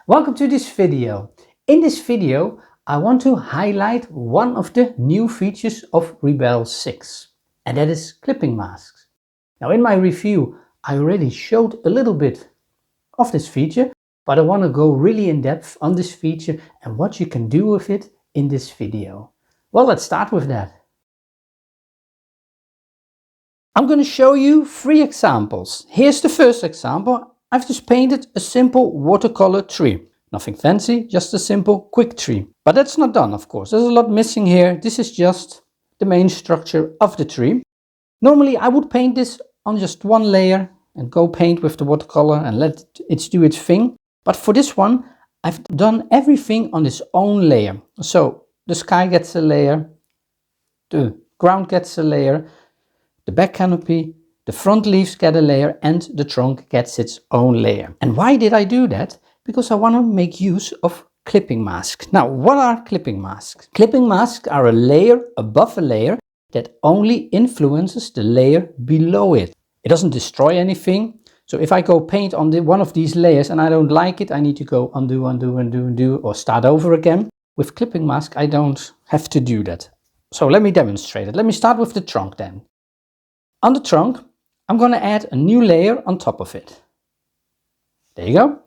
Welcome to this video. In this video, I want to highlight one of the new features of Rebelle 6, and that is clipping masks. Now in my review, I already showed a little bit of this feature, but I want to go really in depth on this feature and what you can do with it in this video. Well, let's start with that. I'm going to show you 3 examples. Here's the first example. I've just painted a simple watercolor tree. Nothing fancy, just a simple quick tree. But that's not done, of course. There's a lot missing here. This is just the main structure of the tree. Normally I would paint this on just one layer and go paint with the watercolor and let it do its thing. But for this one, I've done everything on its own layer. So the sky gets a layer, the ground gets a layer, the back canopy, the front leaves get a layer, and the trunk gets its own layer. And why did I do that? Because I want to make use of clipping masks. Now, what are clipping masks? Clipping masks are a layer above a layer that only influences the layer below it. It doesn't destroy anything. So if I go paint on one of these layers and I don't like it, I need to go undo, or start over again. With clipping mask, I don't have to do that. So let me demonstrate it. Let me start with the trunk then. On the trunk, I'm going to add a new layer on top of it. There you go.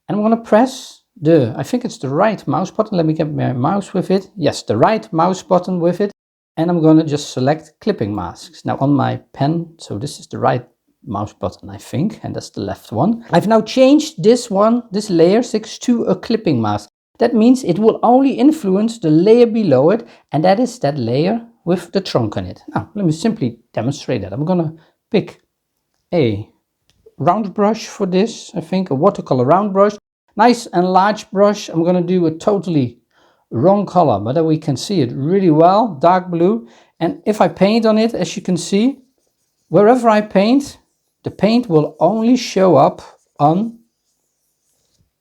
And I'm going to press I think it's the right mouse button. Let me get my mouse with it. Yes, the right mouse button with it. And I'm going to just select clipping masks. Now on my pen, so this is the right mouse button, I think, and that's the left one. I've now changed this layer 6 to a clipping mask. That means it will only influence the layer below it, and that is that layer with the trunk on it. Now, let me simply demonstrate that. I'm going to pick a round brush for this, I think, a watercolor round brush. Nice and large brush. I'm going to do a totally wrong color, but then we can see it really well, dark blue. And if I paint on it, as you can see, wherever I paint, the paint will only show up on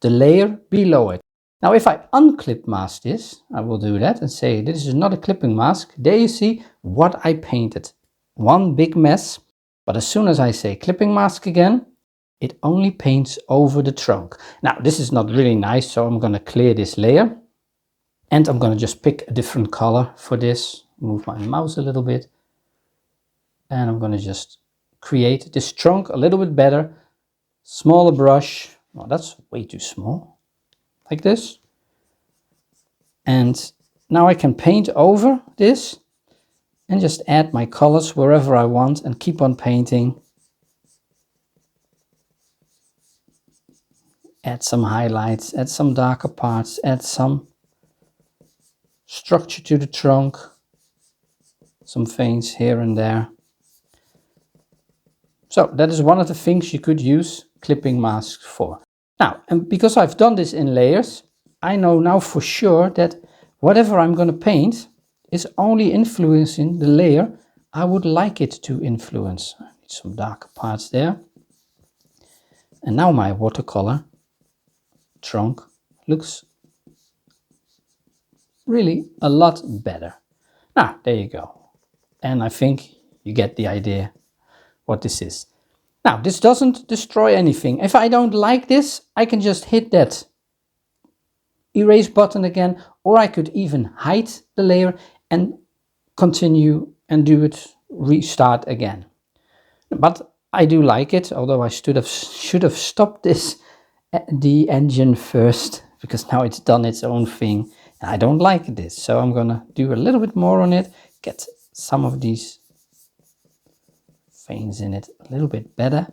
the layer below it. Now if I unclip mask this, I will do that and say this is not a clipping mask. There you see what I painted. One big mess. But as soon as I say clipping mask again, it only paints over the trunk. Now this is not really nice, so I'm going to clear this layer. And I'm going to just pick a different color for this. Move my mouse a little bit. And I'm going to just create this trunk a little bit better. Smaller brush. Oh, that's way too small. Like this. And now I can paint over this and just add my colors wherever I want and keep on painting. Add some highlights, add some darker parts, add some structure to the trunk, some veins here and there. So that is one of the things you could use clipping masks for. Now, and because I've done this in layers, I know now for sure that whatever I'm going to paint is only influencing the layer I would like it to influence. I need some darker parts there. And now my watercolor trunk looks really a lot better. Now, there you go. And I think you get the idea what this is. Now, this doesn't destroy anything. If I don't like this, I can just hit that erase button again, or I could even hide the layer and continue and do it, restart again. But I do like it, although I should have stopped the engine first, because now it's done its own thing. And I don't like this, so I'm gonna do a little bit more on it, get some of these veins in it a little bit better.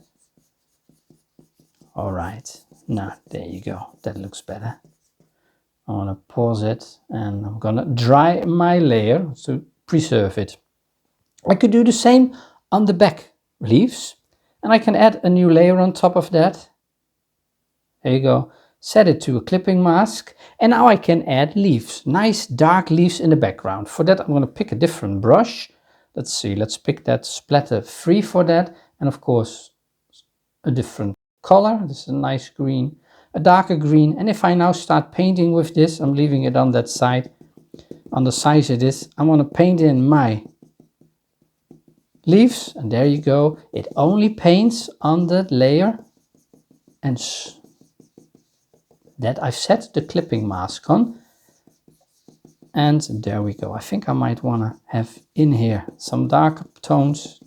All right, now there you go, that looks better. I'm gonna pause it and I'm gonna dry my layer to preserve it. I could do the same on the back leaves, and I can add a new layer on top of that. There you go. Set it to a clipping mask, and now I can add leaves, nice dark leaves in the background. For that I'm going to pick a different brush. Let's see, let's pick that splatter 3 for that, and of course a different color. This is a nice green, a darker green. And if I now start painting with this, I'm leaving it on that side, on the size of this, I want to paint in my leaves, and there you go. It only paints on that layer and that, I've set the clipping mask on. And there we go. I think I might want to have in here some darker tones.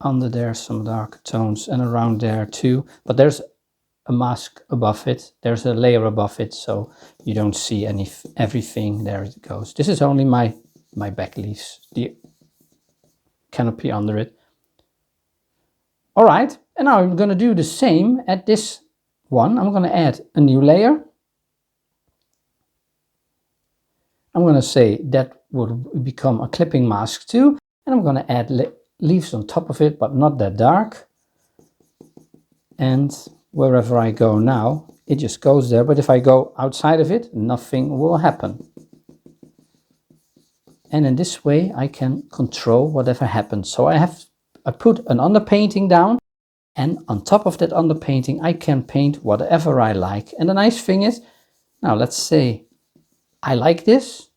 Under there, some darker tones, and around there too. But there's a mask above it. There's a layer above it, so you don't see everything. There it goes. This is only my back leaves, the canopy under it. All right, and now I'm going to do the same at this one. I'm going to add a new layer. I'm going to say that would become a clipping mask too, and I'm going to add leaves on top of it, but not that dark. And wherever I go now, it just goes there. But if I go outside of it, nothing will happen. And in this way, I can control whatever happens. So I put an underpainting down, and on top of that underpainting, I can paint whatever I like. And the nice thing is, now let's say I like this,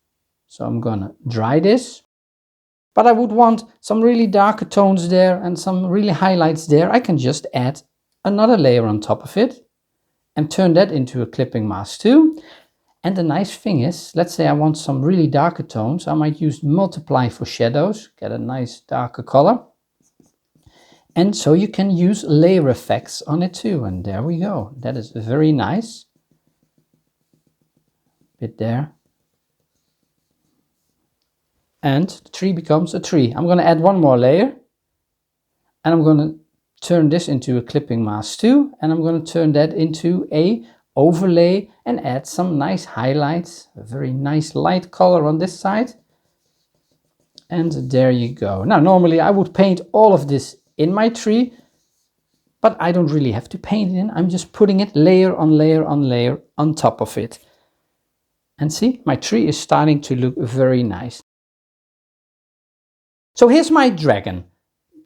so I'm gonna dry this. But I would want some really darker tones there and some really highlights there. I can just add another layer on top of it and turn that into a clipping mask too. And the nice thing is, let's say I want some really darker tones. I might use multiply for shadows, get a nice darker color. And so you can use layer effects on it too. And there we go. That is very nice. Bit there. And the tree becomes a tree. I'm going to add one more layer. And I'm going to turn this into a clipping mask too. And I'm going to turn that into a overlay and add some nice highlights. A very nice light color on this side. And there you go. Now, normally I would paint all of this in my tree, but I don't really have to paint it in. I'm just putting it layer on layer on layer on top of it. And see, my tree is starting to look very nice. So here's my dragon.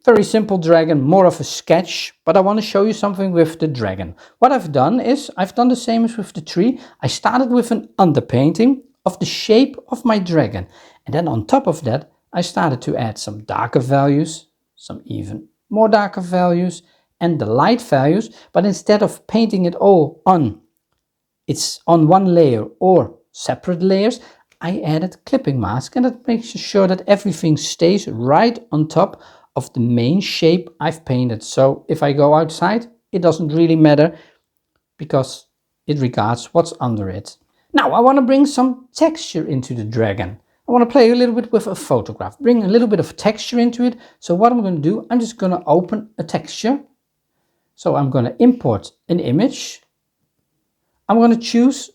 Very simple dragon, more of a sketch, but I want to show you something with the dragon. What I've done is, I've done the same as with the tree. I started with an underpainting of the shape of my dragon. And then on top of that, I started to add some darker values, some even more darker values, and the light values. But instead of painting it all on, it's on one layer or separate layers, I added clipping mask, and that makes sure that everything stays right on top of the main shape I've painted. So if I go outside, it doesn't really matter because it regards what's under it. Now I want to bring some texture into the dragon. I want to play a little bit with a photograph, bring a little bit of texture into it. So what I'm going to do, I'm just going to open a texture. So I'm going to import an image. I'm going to choose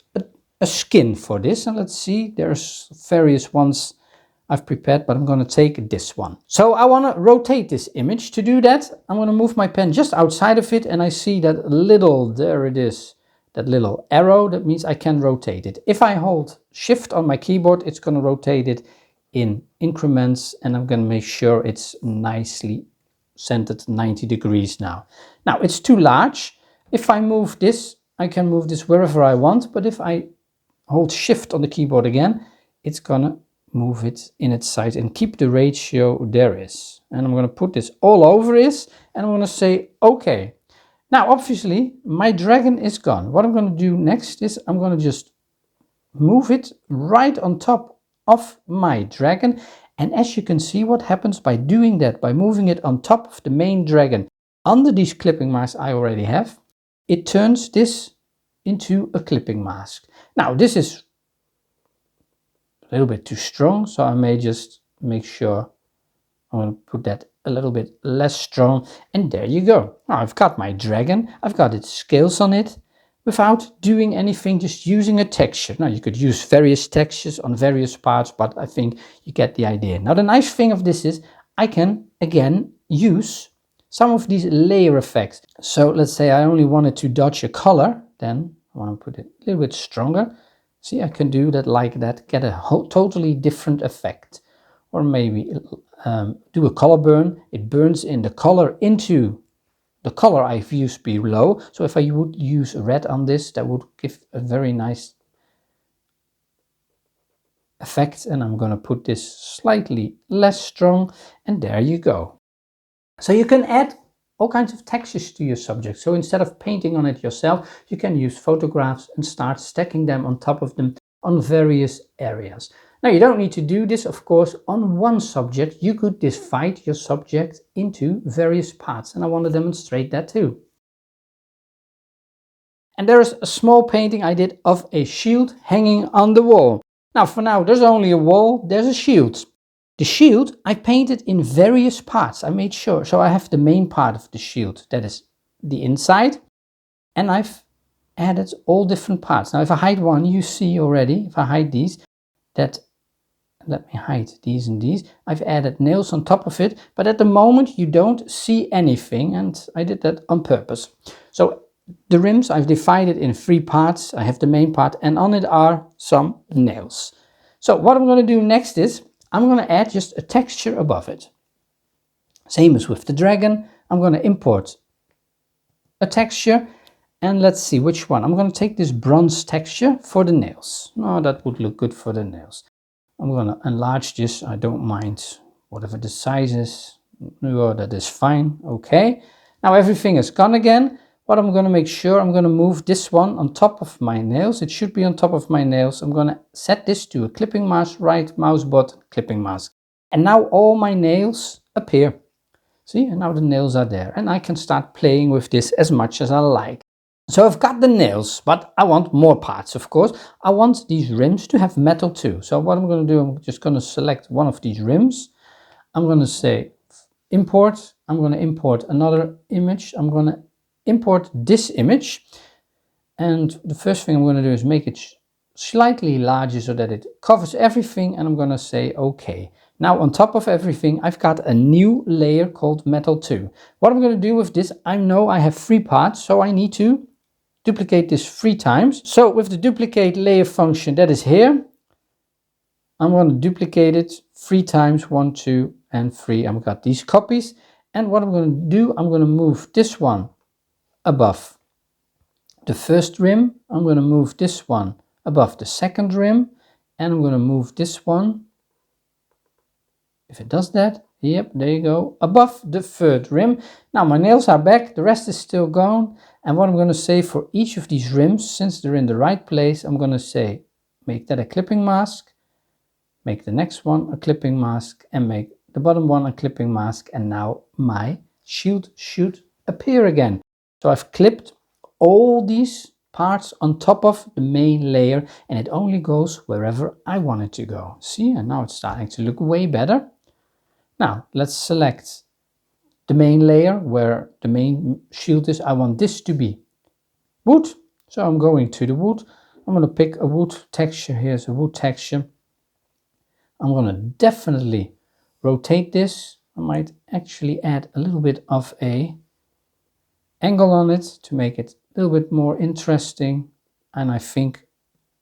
a skin for this, and let's see, there's various ones I've prepared, but I'm going to take this one. So I want to rotate this image. To do that, I'm going to move my pen just outside of it, and I see that little, there it is, that little arrow. That means I can rotate it. If I hold Shift on my keyboard, it's going to rotate it in increments, and I'm going to make sure it's nicely centered 90 degrees now. Now it's too large. If I move this, I can move this wherever I want, but if I hold Shift on the keyboard again, it's gonna move it in its size and keep the ratio there is. And I'm gonna put this all over this, and I'm gonna say okay. Now obviously my dragon is gone. What I'm gonna do next is I'm gonna just move it right on top of my dragon. And as you can see, what happens by doing that, by moving it on top of the main dragon under these clipping masks I already have, it turns this into a clipping mask. Now this is a little bit too strong, so I may just make sure I'm going to put that a little bit less strong, and there you go. Now I've got my dragon, I've got its scales on it without doing anything, just using a texture. Now you could use various textures on various parts, but I think you get the idea. Now the nice thing of this is I can again use some of these layer effects. So let's say I only wanted to dodge a color, then I want to put it a little bit stronger. See, I can do that like that, get a totally different effect. Or maybe do a color burn. It burns in the color into the color I've used below. So if I would use red on this, that would give a very nice effect. And I'm going to put this slightly less strong, and there you go. So you can add all kinds of textures to your subject. So instead of painting on it yourself, you can use photographs and start stacking them on top of them on various areas. Now you don't need to do this, of course, on one subject. You could divide your subject into various parts, and I want to demonstrate that too. And there is a small painting I did of a shield hanging on the wall. Now for now there's only a wall, there's a shield. The shield I painted in various parts. I made sure, so I have the main part of the shield, that is the inside, and I've added all different parts. Now if I hide one, you see already, if I hide these, that, let me hide these and these, I've added nails on top of it, but at the moment you don't see anything, and I did that on purpose. So the rims I've divided in 3 parts. I have the main part, and on it are some nails. So what I'm going to do next is I'm going to add just a texture above it. Same as with the dragon, I'm going to import a texture, and let's see which one. I'm going to take this bronze texture for the nails. No, that would look good for the nails. I'm going to enlarge this. I don't mind whatever the size is. No, that is fine. Okay. Now everything is gone again. What I'm going to make sure, I'm going to move this one on top of my nails. It should be on top of my nails. I'm going to set this to a clipping mask, right mouse button, clipping mask. And now all my nails appear. See, and now the nails are there. And I can start playing with this as much as I like. So I've got the nails, but I want more parts, of course. I want these rims to have metal too. So what I'm going to do, I'm just going to select one of these rims. I'm going to say import. I'm going to import another image. I'm going to import this image, and the first thing I'm going to do is make it slightly larger so that it covers everything, and I'm going to say OK. Now on top of everything I've got a new layer called metal 2. What I'm going to do with this, I know I have 3 parts, so I need to duplicate this 3 times. So with the duplicate layer function that is here, I'm going to duplicate it 3 times, 1, 2 and 3. I've got these copies, and what I'm going to do, I'm going to move this one above the first rim. I'm going to move this one above the second rim, and I'm going to move this one, if it does that, yep, there you go, above the third rim. Now my nails are back, the rest is still gone, and what I'm going to say for each of these rims, since they're in the right place, I'm going to say make that a clipping mask, make the next one a clipping mask, and make the bottom one a clipping mask, and now my shield should appear again. So I've clipped all these parts on top of the main layer, and it only goes wherever I want it to go. See, and now it's starting to look way better. Now let's select the main layer where the main shield is. I want this to be wood, so I'm going to the wood. I'm going to pick a wood texture. Here's a wood texture. I'm going to definitely rotate this. I might actually add a little bit of a angle on it to make it a little bit more interesting, and I think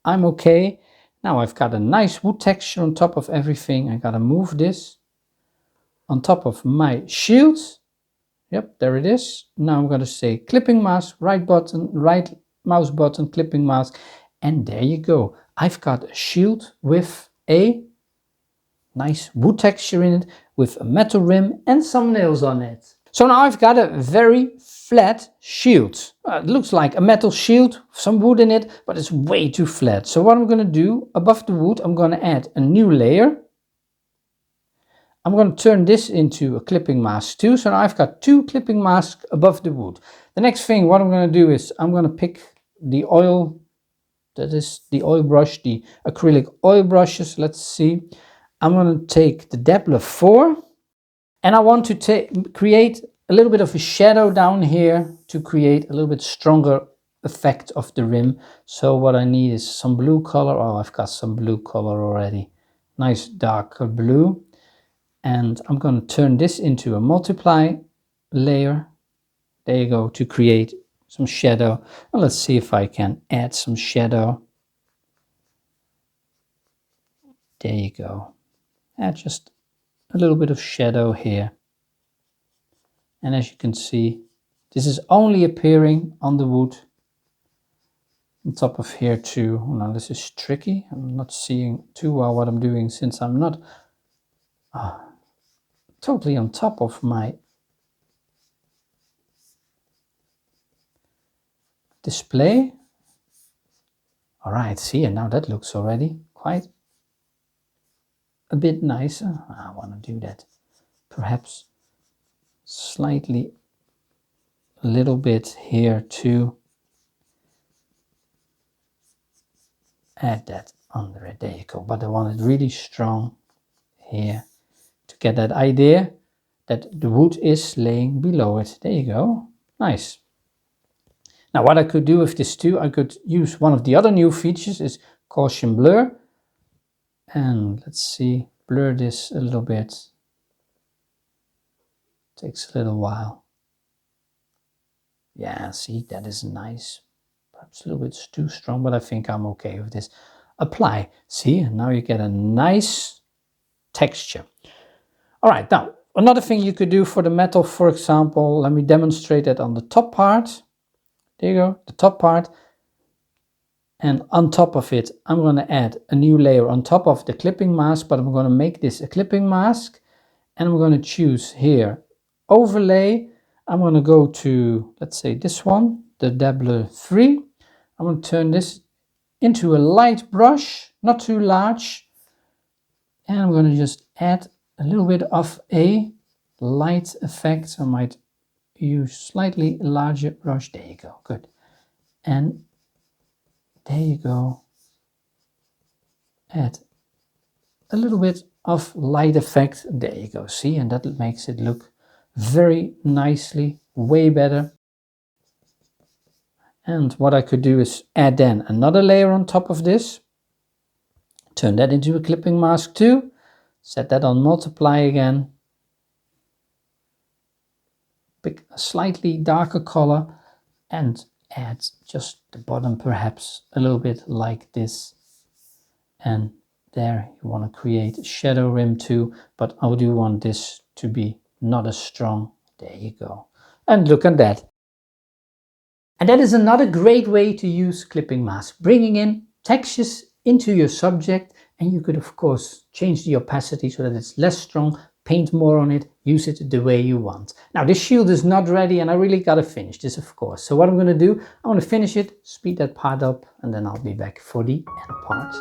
I'm okay. Now I've got a nice wood texture on top of everything. I gotta move this on top of my shield. Yep, there it is. Now I'm gonna say clipping mask, right button, right mouse button, clipping mask, and there you go. I've got a shield with a nice wood texture in it, with a metal rim and some nails on it. So now I've got a very flat shield. It looks like a metal shield, some wood in it, but it's way too flat. So what I'm going to do, above the wood, I'm going to add a new layer. I'm going to turn this into a clipping mask too. So now I've got 2 clipping masks above the wood. The next thing, what I'm going to do is I'm going to pick the oil, that is the oil brush, the acrylic oil brushes. Let's see. I'm going to take the Dabbler 4. And I want to create a little bit of a shadow down here to create a little bit stronger effect of the rim. So what I need is some blue color. Oh, I've got some blue color already. Nice darker blue. And I'm going to turn this into a multiply layer. There you go, to create some shadow. And let's see if I can add some shadow. There you go. Add just a little bit of shadow here. And as you can see, this is only appearing on the wood. On top of here too. Now this is tricky. I'm not seeing too well what I'm doing since I'm not totally on top of my display. All right, see, and now that looks already quite a bit nicer. I want to do that perhaps slightly a little bit here to add that under it. There you go. But I want it really strong here to get that idea that the wood is laying below it. There you go. Nice. Now what I could do with this too, I could use one of the other new features is Gaussian blur. And let's see, blur this a little bit. Takes a little while. Yeah, see, that is nice. Perhaps a little bit too strong, but I think I'm okay with this. Apply. See, and now you get a nice texture. All right, now another thing you could do for the metal, for example, let me demonstrate that on the top part. There you go, the top part. And on top of it, I'm going to add a new layer on top of the clipping mask, but I'm going to make this a clipping mask. And I'm going to choose here, overlay. I'm going to go to, let's say this one, the Dabbler 3. I'm going to turn this into a light brush, not too large. And I'm going to just add a little bit of a light effect. So I might use slightly larger brush. There you go, good. And there you go. Add a little bit of light effect. There you go, see, and that makes it look very nicely, way better. And what I could do is add then another layer on top of this. Turn that into a clipping mask too. Set that on multiply again. Pick a slightly darker color and add just the bottom perhaps a little bit like this. And there you want to create a shadow rim too, but I do want this to be not as strong. There you go. And look at that. And that is another great way to use clipping mask, bringing in textures into your subject. And you could of course change the opacity so that it's less strong, paint more on it, use it the way you want. Now this shield is not ready and I really got to finish this, of course. So what I'm going to do, I want to finish it, speed that part up, and then I'll be back for the end part.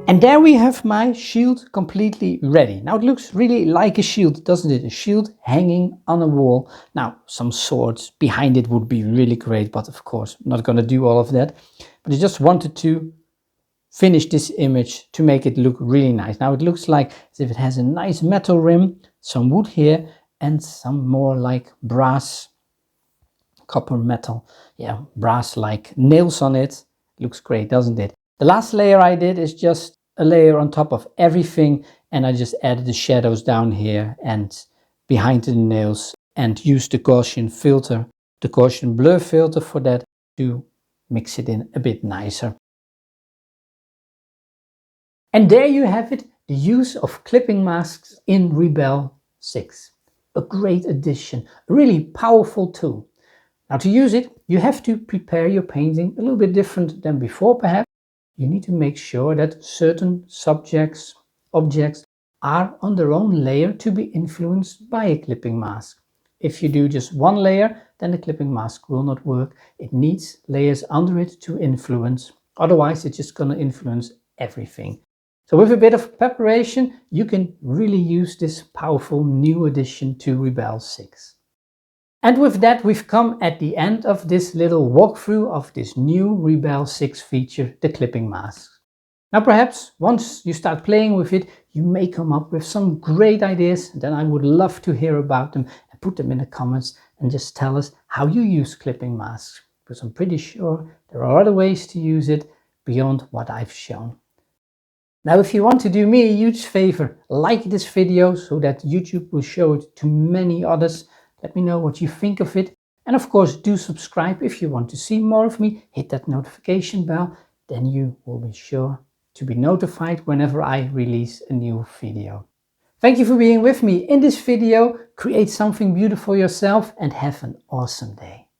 And there we have my shield completely ready. Now it looks really like a shield, doesn't it? A shield hanging on a wall. Now some swords behind it would be really great, but of course I'm not going to do all of that. But I just wanted to finish this image to make it look really nice. Now it looks like as if it has a nice metal rim, some wood here, and some more like brass, copper metal, yeah, brass like nails on it. Looks great, doesn't it? The last layer I did is just a layer on top of everything, and I just added the shadows down here and behind the nails, and used the Gaussian filter, the Gaussian blur filter for that, to mix it in a bit nicer. And there you have it, the use of clipping masks in Rebelle 6. A great addition, a really powerful tool. Now to use it, you have to prepare your painting a little bit different than before perhaps. You need to make sure that certain subjects, objects are on their own layer to be influenced by a clipping mask. If you do just one layer, then the clipping mask will not work. It needs layers under it to influence. Otherwise, it's just going to influence everything. So with a bit of preparation, you can really use this powerful new addition to Rebelle 6. And with that, we've come at the end of this little walkthrough of this new Rebelle 6 feature, the clipping masks. Now perhaps once you start playing with it, you may come up with some great ideas, and then I would love to hear about them and put them in the comments and just tell us how you use clipping masks, because I'm pretty sure there are other ways to use it beyond what I've shown. Now if you want to do me a huge favor, like this video so that YouTube will show it to many others. Let me know what you think of it, and of course do subscribe if you want to see more of me. Hit that notification bell, then you will be sure to be notified whenever I release a new video. Thank you for being with me in this video. Create something beautiful yourself and have an awesome day.